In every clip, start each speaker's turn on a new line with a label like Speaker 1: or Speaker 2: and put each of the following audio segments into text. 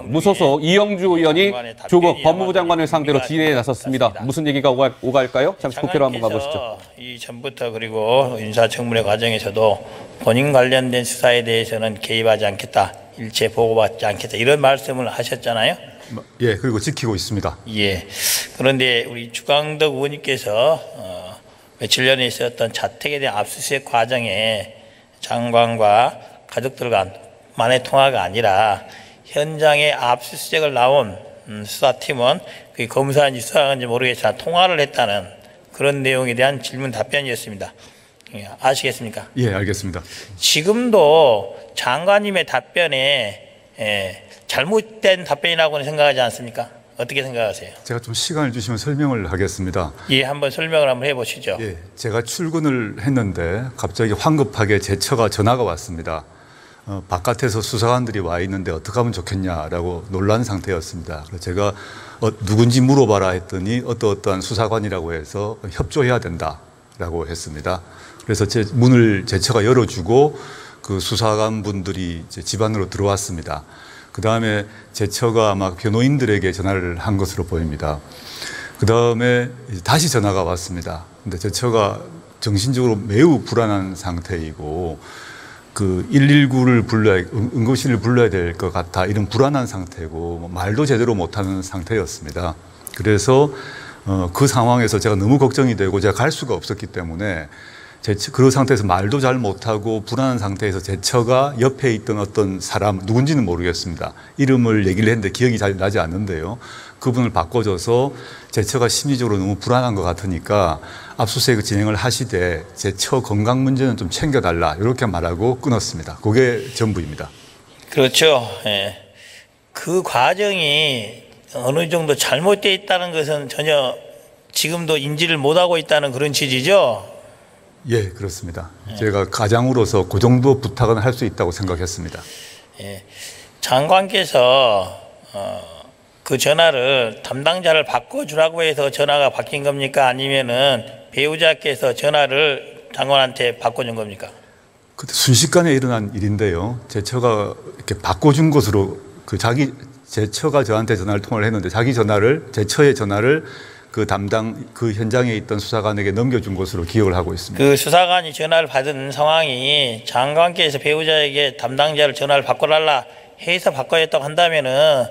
Speaker 1: 무소속 이영주 의원이 조국 법무부 장관을 상대로 질의에 나섰습니다. 무슨 얘기가 오갈까요? 잠시 국회로 한번 가보시죠.
Speaker 2: 이전부터 그리고 인사청문회 과정에서도 본인 관련된 수사에 대해서는 개입하지 않겠다, 일체 보고받지 않겠다 이런 말씀을 하셨잖아요.
Speaker 3: 예, 그리고 지키고 있습니다.
Speaker 2: 예. 그런데 우리 주광덕 의원님께서 며칠 전에 있었던 자택에 대한 압수수색 과정에 장관과 가족들 간만의 통화가 아니라 현장에 압수수색을 나온 수사팀은 그 검사인지 수사관인지 모르겠지만 통화를 했다는 그런 내용에 대한 질문 답변이었습니다. 아시겠습니까?
Speaker 3: 예, 알겠습니다.
Speaker 2: 지금도 장관님의 답변에 잘못된 답변이라고는 생각하지 않습니까? 어떻게 생각하세요?
Speaker 3: 제가 좀 시간을 주시면 설명을 하겠습니다.
Speaker 2: 예, 한번 설명을 한번 해보시죠.
Speaker 3: 예, 제가 출근을 했는데 갑자기 황급하게 제 처가 전화가 왔습니다. 바깥에서 수사관들이 와 있는데 어떻게 하면 좋겠냐라고 놀란 상태였습니다. 그래서 제가 누군지 물어봐라 했더니 어떠한 수사관이라고 해서 협조해야 된다라고 했습니다. 그래서 제 문을 제 처가 열어주고 그 수사관 분들이 이제 집 안으로 들어왔습니다. 그 다음에 제 처가 아마 변호인들에게 전화를 한 것으로 보입니다. 그 다음에 다시 전화가 왔습니다. 근데 제 처가 정신적으로 매우 불안한 상태이고 그 119를 불러야, 응급실을 불러야 될 것 같아 이런 불안한 상태고 말도 제대로 못하는 상태였습니다. 그래서 그 상황에서 제가 너무 걱정이 되고 제가 갈 수가 없었기 때문에 그런 상태에서 말도 잘 못하고 불안한 상태에서 제 처가 옆에 있던 어떤 사람, 누군지는 모르겠습니다. 이름을 얘기를 했는데 기억이 잘 나지 않는데요. 그분을 바꿔줘서 제 처가 심리적으로 너무 불안한 것 같으니까 압수수색 진행을 하시되 제 처 건강 문제는 좀 챙겨달라 이렇게 말하고 끊었습니다. 그게 전부입니다.
Speaker 2: 그렇죠. 예. 그 과정이 어느 정도 잘못되어 있다는 것은 전혀 지금도 인지를 못하고 있다는 그런 취지죠?
Speaker 3: 예, 그렇습니다. 제가 가장으로서 그 정도 부탁은 할 수 있다고 생각했습니다.
Speaker 2: 예. 장관께서 그 전화를 담당자를 바꿔주라고 해서 전화가 바뀐 겁니까? 아니면은 배우자께서 전화를 장관한테 바꿔준 겁니까?
Speaker 3: 그때 순식간에 일어난 일인데요. 제 처가 이렇게 바꿔준 것으로 제 처가 저한테 통화를 했는데 제 처의 전화를 그 현장에 있던 수사관에게 넘겨준 것으로 기억을 하고 있습니다.
Speaker 2: 그 수사관이 전화를 받은 상황이 장관께서 배우자에게 담당자를 전화를 바꿔달라 해서 바꿔줬다고 한다면은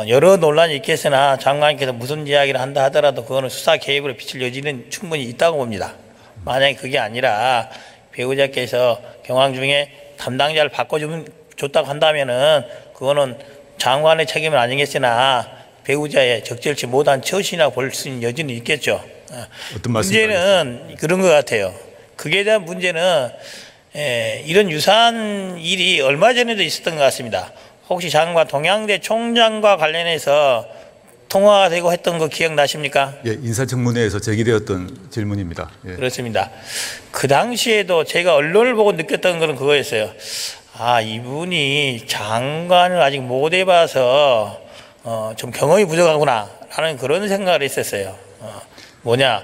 Speaker 2: 여러 논란이 있겠으나 장관께서 무슨 이야기를 한다 하더라도 그거는 수사 개입으로 비칠 여지는 충분히 있다고 봅니다. 만약에 그게 아니라 배우자께서 경황 중에 담당자를 바꿔줬다고 한다면은 그거는 장관의 책임은 아니겠으나 배우자의 적절치 못한 처신이라고 볼 수 있는 여지는 있겠죠.
Speaker 3: 어떤 말씀이세요?
Speaker 2: 문제는 그런 것 같아요. 그에 대한 문제는 이런 유사한 일이 얼마 전에도 있었던 것 같습니다. 혹시 장관 동양대 총장과 관련해서 통화가 되고 했던 거 기억나십니까?
Speaker 3: 예, 인사청문회에서 제기되었던 질문입니다. 예.
Speaker 2: 그렇습니다. 그 당시에도 제가 언론을 보고 느꼈던 것은 그거였어요. 아, 이분이 장관을 아직 못 해봐서 좀 경험이 부족하구나 라는 그런 생각을 했었어요. 뭐냐,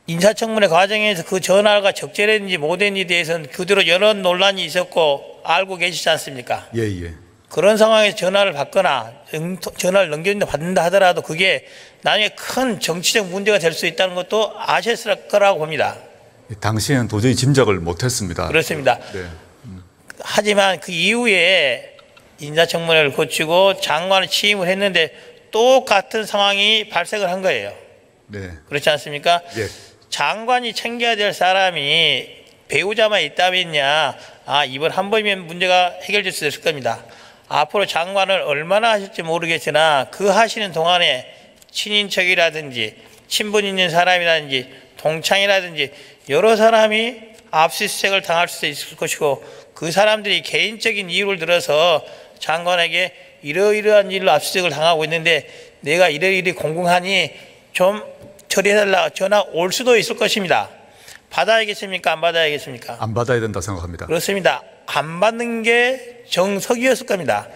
Speaker 2: 인사청문회 과정에서 그 전화가 적절했는지 못했는지에 대해서는 그대로 여러 논란이 있었고 알고 계시지 않습니까?
Speaker 3: 예, 예.
Speaker 2: 그런 상황에서 전화를 받거나 전화를 받는다 하더라도 그게 나중에 큰 정치적 문제가 될 수 있다는 것도 아셨을 거라고 봅니다.
Speaker 3: 당시에는 도저히 짐작을 못했습니다.
Speaker 2: 그렇습니다.
Speaker 3: 네.
Speaker 2: 하지만 그 이후에 인사청문회를 거치고 장관을 취임을 했는데 똑같은 상황이 발생을 한 거예요.
Speaker 3: 네.
Speaker 2: 그렇지 않습니까?
Speaker 3: 예.
Speaker 2: 장관이 챙겨야 될 사람이 배우자만 있다면야 이번 한 번이면 문제가 해결될 수 있을 겁니다. 앞으로 장관을 얼마나 하실지 모르겠으나 그 하시는 동안에 친인척이라든지 친분 있는 사람이라든지 동창이라든지 여러 사람이 압수수색을 당할 수 있을 것이고 그 사람들이 개인적인 이유를 들어서 장관에게 이러이러한 일로 압수수색을 당하고 있는데 내가 이러이러 공공하니 좀 처리해달라 전화 올 수도 있을 것입니다. 받아야겠습니까? 안 받아야겠습니까?
Speaker 3: 안 받아야 된다 생각합니다.
Speaker 2: 그렇습니다. 안 받는 게 정석이었을 겁니다.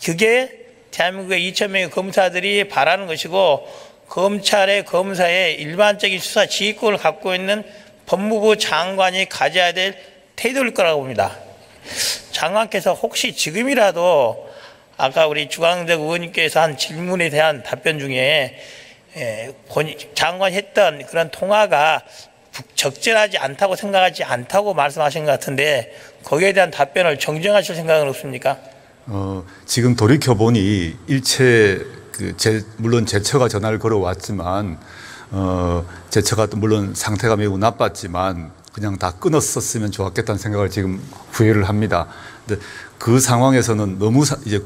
Speaker 2: 그게 대한민국의 2,000명의 검사들이 바라는 것이고 검찰의 검사의 일반적인 수사 지휘권을 갖고 있는 법무부 장관이 가져야 될 태도일 거라고 봅니다. 장관께서 혹시 지금이라도 아까 우리 주광덕 의원님께서 한 질문에 대한 답변 중에 장관이 했던 그런 통화가 적절하지 않다고 생각하지 않다고 말씀하신 것 같은데 거기에 대한 답변을 정정하실 생각은 없습니까?
Speaker 3: 지금 돌이켜보니 일체 물론 제처가 전화를 걸어왔지만 제처가 물론 상태가 매우 나빴지만 그냥 다 끊었었으면 좋았겠다는 생각을 지금 후회를 합니다. 근데 그 상황에서는 너무 이제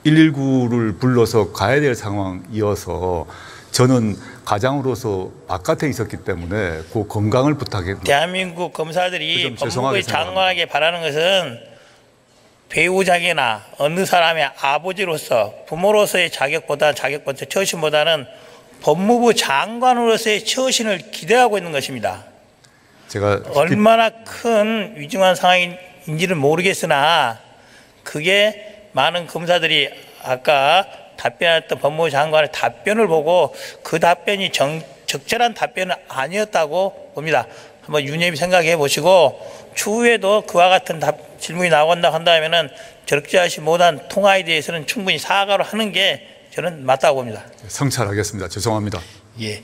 Speaker 3: 119를 불러서 가야 될 상황이어서 저는 가장으로서 바깥에 있었기 때문에 그 건강을 부탁했고
Speaker 2: 대한민국 검사들이
Speaker 3: 좀
Speaker 2: 법무부의 장관에게 바라는 것은 배우자에게나 어느 사람의 아버지로서 부모로서의 자격보다 처신보다는 법무부 장관으로서의 처신을 기대하고 있는 것입니다.
Speaker 3: 제가
Speaker 2: 얼마나 큰 위중한 상황인지는 모르겠으나 그게 많은 검사들이 아까 답변했던 법무부 장관의 답변을 보고 그 답변이 적절한 답변은 아니었다고 봅니다. 한번 유념히 생각해 보시고 추후에도 그와 같은 질문이 나온다 한다면은 적절하지 못한 통화에 대해서는 충분히 사과를 하는 게 저는 맞다고 봅니다.
Speaker 3: 성찰하겠습니다. 죄송합니다.
Speaker 2: 예.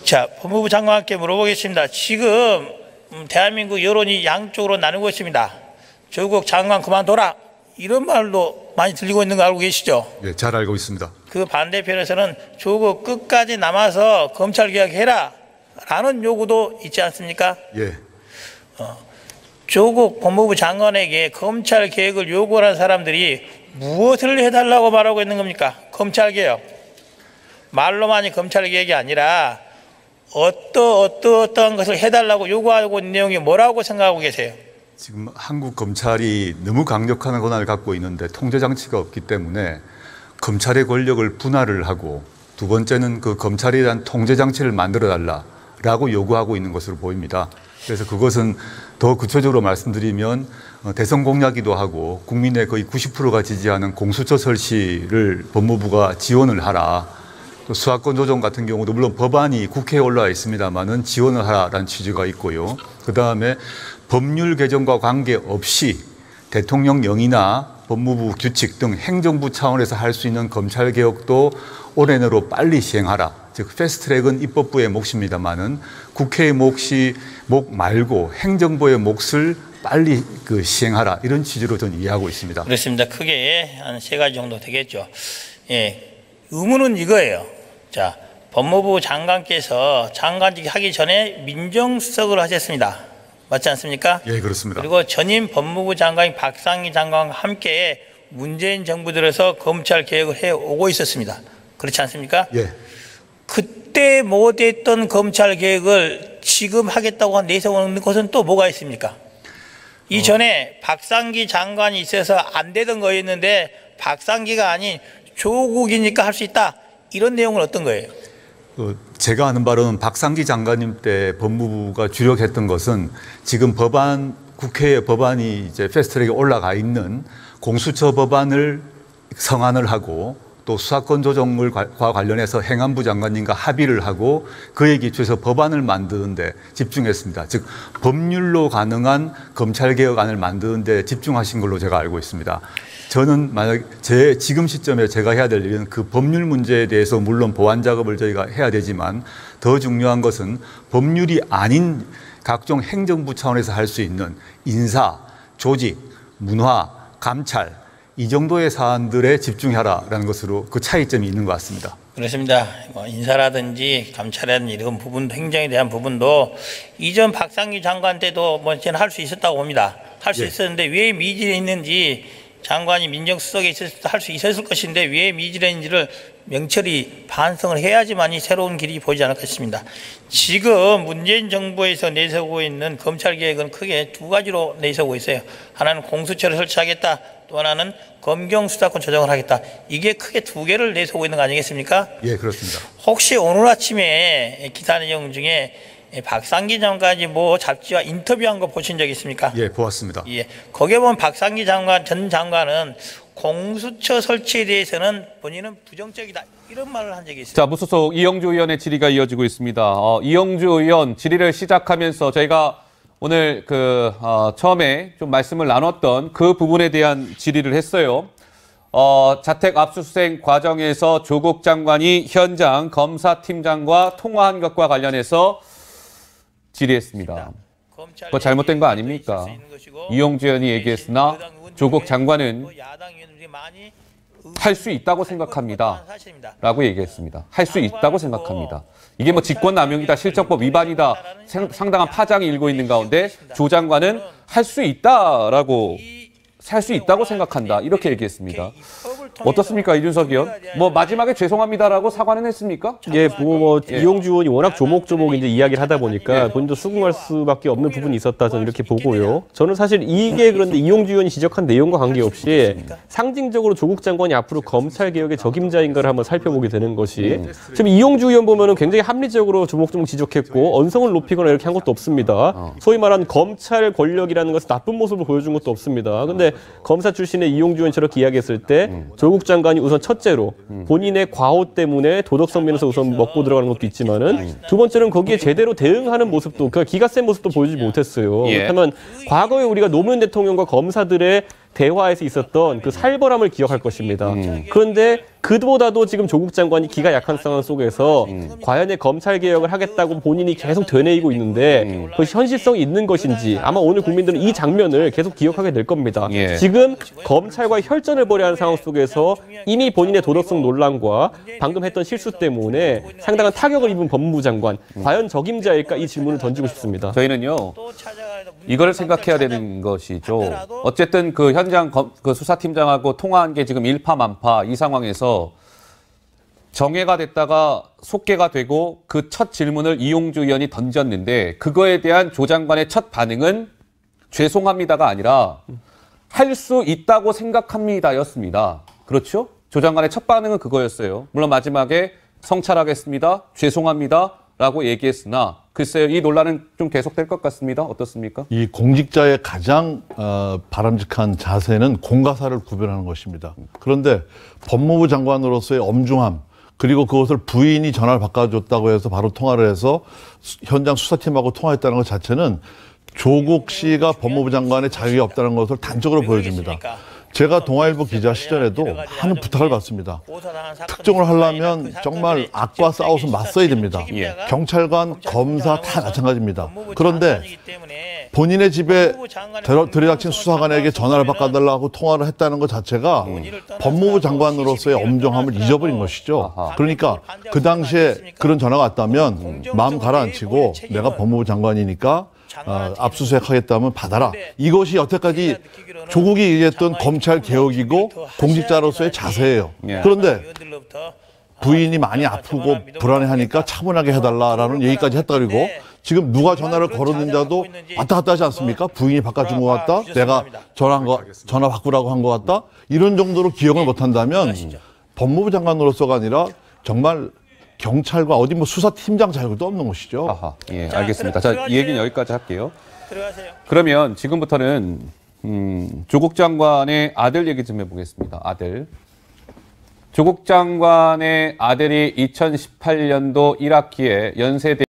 Speaker 2: 자, 법무부 장관께 물어보겠습니다. 지금 대한민국 여론이 양쪽으로 나누고 있습니다. 조국 장관 그만둬라 이런 말도 많이 들리고 있는 거 알고 계시죠?
Speaker 3: 예, 잘 알고 있습니다.
Speaker 2: 그 반대편에서는 조국 끝까지 남아서 검찰개혁해라 라는 요구도 있지 않습니까?
Speaker 3: 예.
Speaker 2: 조국 법무부 장관에게 검찰개혁을 요구하는 사람들이 무엇을 해달라고 말하고 있는 겁니까? 검찰개혁. 말로만이 검찰개혁이 아니라 어떠한 것을 해달라고 요구하고 있는 내용이 뭐라고 생각하고 계세요?
Speaker 3: 지금 한국 검찰이 너무 강력한 권한을 갖고 있는데 통제 장치가 없기 때문에 검찰의 권력을 분할을 하고 두 번째는 그 검찰에 대한 통제 장치를 만들어 달라라고 요구하고 있는 것으로 보입니다. 그래서 그것은 더 구체적으로 말씀드리면 대선 공약이기도 하고 국민의 거의 90%가 지지하는 공수처 설치를 법무부가 지원을 하라. 또 수사권 조정 같은 경우도 물론 법안이 국회에 올라와 있습니다만은 지원을 하라라는 취지가 있고요. 그 다음에 법률 개정과 관계없이 대통령령이나 법무부 규칙 등 행정부 차원에서 할 수 있는 검찰 개혁도 올해 내로 빨리 시행하라. 즉 패스트트랙은 입법부의 몫입니다만은 국회의 몫 말고 행정부의 몫을 빨리 시행하라 이런 취지로 저는 이해하고 있습니다.
Speaker 2: 그렇습니다. 크게 한 3가지 정도 되겠죠. 예, 의문은 이거예요. 자, 법무부 장관께서 장관직 하기 전에 민정수석을 하셨습니다. 맞지 않습니까?
Speaker 3: 예, 그렇습니다.
Speaker 2: 그리고 전임 법무부 장관인 박상기 장관과 함께 문재인 정부 들어서 검찰 개혁을 해오고 있었습니다. 그렇지 않습니까?
Speaker 3: 예.
Speaker 2: 그때 못했던 검찰 개혁을 지금 하겠다고 내세우는 것은 또 뭐가 있습니까? 이전에 박상기 장관이 있어서 안 되던 거였는데 박상기가 아닌 조국이니까 할 수 있다. 이런 내용은 어떤 거예요?
Speaker 3: 제가 아는 바로는 박상기 장관님 때 법무부가 주력했던 것은 지금 국회에 법안이 이제 패스트트랙에 올라가 있는 공수처 법안을 성안을 하고 또 수사권 조정과 관련해서 행안부 장관님과 합의를 하고 그에 기초해서 법안을 만드는 데 집중했습니다. 즉 법률로 가능한 검찰개혁안을 만드는 데 집중하신 걸로 제가 알고 있습니다. 저는 만약 지금 시점에 제가 해야 될 일은 그 법률 문제에 대해서 물론 보완 작업을 저희가 해야 되지만 더 중요한 것은 법률이 아닌 각종 행정부 차원에서 할 수 있는 인사, 조직, 문화, 감찰 이 정도의 사안들에 집중하라라는 것으로 그 차이점이 있는 것 같습니다.
Speaker 2: 그렇습니다. 인사라든지 감찰이라든지 이런 부분, 행정에 대한 부분도 이전 박상기 장관 때도 저는 할 수 있었다고 봅니다. 할 수 있었는데 왜 미진했는지 장관이 민정수석에 있었을 때 할 수 있었을 것인데 왜 미진했는지를 명철히 반성을 해야지만이 새로운 길이 보이지 않을 것입니다. 지금 문재인 정부에서 내세우고 있는 검찰개혁은 크게 2가지로 내세우고 있어요. 하나는 공수처를 설치하겠다. 또 하나는 검경수사권 조정을 하겠다. 이게 크게 2개를 내세우고 있는 거 아니겠습니까?
Speaker 3: 예, 그렇습니다. 혹시
Speaker 2: 오늘 아침에 기사 내용 중에 박상기 장관이 잡지와 인터뷰한 거 보신 적 있습니까?
Speaker 3: 예, 보았습니다.
Speaker 2: 예, 거기에 보면 박상기 전 장관은 공수처 설치에 대해서는 본인은 부정적이다 이런 말을 한 적이 있습니다.
Speaker 1: 자, 무소속 이영주 의원의 질의가 이어지고 있습니다. 이영주 의원 질의를 시작하면서 저희가 오늘 처음에 좀 말씀을 나눴던 그 부분에 대한 질의를 했어요. 자택 압수수색 과정에서 조국 장관이 현장 검사팀장과 통화한 것과 관련해서 질의했습니다. 그거 잘못된 거 아닙니까? 이용주 의원이 얘기했으나 조국 장관은 할 수 있다고 생각합니다. 라고 얘기했습니다. 할 수 있다고 생각합니다. 이게 뭐 직권남용이다, 실정법 위반이다, 상당한 파장이 일고 있는 가운데 조 장관은 할 수 있다라고 할 수 있다고 생각한다. 이렇게 얘기했습니다. 어떻습니까, 이준석 의원? 뭐 마지막에 죄송합니다라고 사과는 했습니까?
Speaker 4: 예, 이용주 의원이 워낙 조목조목 이제 이야기를 하다 보니까 본인도 수긍할 수밖에 없는 부분이 있었다 저는 이렇게 보고요. 저는 사실 이게 그런데 이용주 의원이 지적한 내용과 관계없이 상징적으로 조국 장관이 앞으로 검찰 개혁의 적임자인가를 한번 살펴보게 되는 것이 지금 이용주 의원 보면은 굉장히 합리적으로 조목조목 지적했고 언성을 높이거나 이렇게 한 것도 없습니다. 소위 말하는 검찰 권력이라는 것을 나쁜 모습을 보여준 것도 없습니다. 근데 검사 출신의 이용주 의원이 저렇게 이야기했을 때 조국 장관이 우선 첫째로 본인의 과오 때문에 도덕성 면에서 우선 먹고 들어가는 것도 있지만은 두 번째는 거기에 제대로 대응하는 모습도 그 기가 센 모습도 보여주지 못했어요. 그렇다면 과거에 우리가 노무현 대통령과 검사들의 대화에서 있었던 그 살벌함을 기억할 것입니다. 그런데 그보다도 지금 조국 장관이 기가 약한 상황 속에서 과연의 검찰 개혁을 하겠다고 본인이 계속 되뇌이고 있는데 그것이 현실성이 있는 것인지 아마 오늘 국민들은 이 장면을 계속 기억하게 될 겁니다. 지금 검찰과 혈전을 벌여야 하는 상황 속에서 이미 본인의 도덕성 논란과 방금 했던 실수 때문에 상당한 타격을 입은 법무부 장관 과연 적임자일까 이 질문을 던지고 싶습니다.
Speaker 1: 저희는요. 이걸 생각해야 되는 것이죠. 어쨌든 그 현장 그 수사팀장하고 통화한 게 지금 일파만파 이 상황에서 정회가 됐다가 속개가 되고 그 첫 질문을 이용주 의원이 던졌는데 그거에 대한 조 장관의 첫 반응은 죄송합니다가 아니라 할 수 있다고 생각합니다였습니다. 그렇죠? 조 장관의 첫 반응은 그거였어요. 물론 마지막에 성찰하겠습니다. 죄송합니다. 라고 얘기했으나 글쎄요. 이 논란은 좀 계속될 것 같습니다. 어떻습니까?
Speaker 5: 이 공직자의 가장 바람직한 자세는 공과사를 구별하는 것입니다. 그런데 법무부 장관으로서의 엄중함 그리고 그것을 부인이 전화를 바꿔줬다고 해서 바로 통화를 해서 현장 수사팀하고 통화했다는 것 자체는 조국 씨가 법무부 장관의 자격이 없다는 것을 단적으로 보여줍니다. 제가 동아일보 기자 시절에도 많은 부탁을 받습니다. 특종을 하려면 정말 악과 싸워서 맞서야 됩니다. 경찰관, 검사 다 마찬가지입니다. 그런데 본인의 집에 들이닥친 수사관에게 전화를 바꿔달라고 통화를 했다는 것 자체가 법무부 장관으로서의 엄정함을 잊어버린 것이죠. 그러니까 그 당시에 그런 전화가 왔다면 마음 가라앉히고 내가 법무부 장관이니까 압수수색 하겠다면 받아라. 이것이 여태까지 조국이 얘기했던 검찰 개혁이고 공직자로서의 자세예요. 그런데 부인이 많이 아프고 불안해하니까 차분하게 해달라라는 얘기까지 했다 그리고 지금 누가 전화를 걸었는데도 왔다 갔다 하지 않습니까? 부인이 바꿔준 것 같다. 내가 전화 바꾸라고 한 것 같다. 이런 정도로 기억을 못한다면 법무부 장관으로서가 아니라 정말 경찰과 어디 뭐 수사팀장 자격도 없는 것이죠.
Speaker 1: 아하, 예, 알겠습니다. 자, 이 얘기는 여기까지 할게요. 그러면 지금부터는 조국 장관의 아들 얘기 좀 해보겠습니다. 아들. 조국 장관의 아들이 2018년도 1학기에 연세대